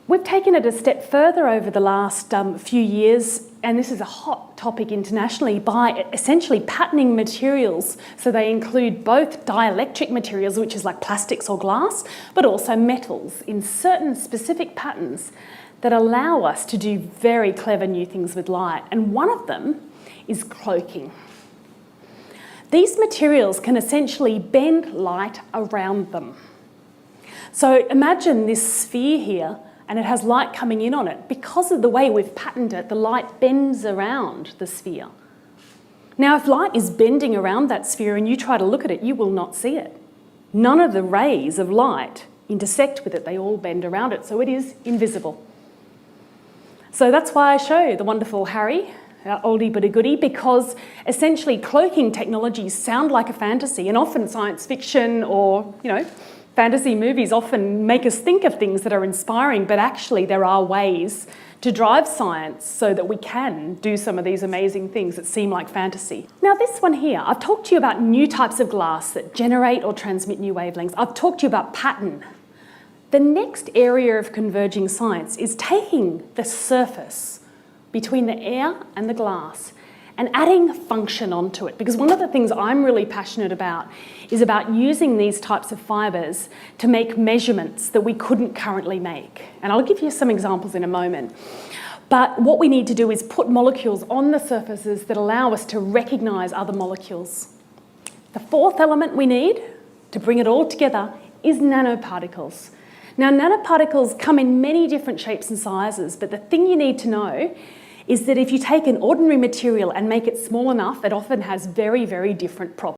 We've taken it a step further over the last few years, and this is a hot topic internationally, by essentially patterning materials. So they include both dielectric materials, which is like plastics or glass, but also metals in certain specific patterns that allow us to do very clever new things with light. And one of them is cloaking. These materials can essentially bend light around them. So imagine this sphere here, and it has light coming in on it. Because of the way we've patterned it, the light bends around the sphere. Now, if light is bending around that sphere and you try to look at it, you will not see it. None of the rays of light intersect with it. They all bend around it, so it is invisible. So that's why I show the wonderful Harry, our oldie but a goodie, because essentially cloaking technologies sound like a fantasy, and often science fiction or, fantasy movies often make us think of things that are inspiring, but actually there are ways to drive science so that we can do some of these amazing things that seem like fantasy. Now this one here, I've talked to you about new types of glass that generate or transmit new wavelengths. I've talked to you about pattern. The next area of converging science is taking the surface between the air and the glass and adding function onto it. Because one of the things I'm really passionate about is about using these types of fibres to make measurements that we couldn't currently make. And I'll give you some examples in a moment. But what we need to do is put molecules on the surfaces that allow us to recognise other molecules. The fourth element we need to bring it all together is nanoparticles. Now, nanoparticles come in many different shapes and sizes, but the thing you need to know is that if you take an ordinary material and make it small enough, it often has very, very different properties.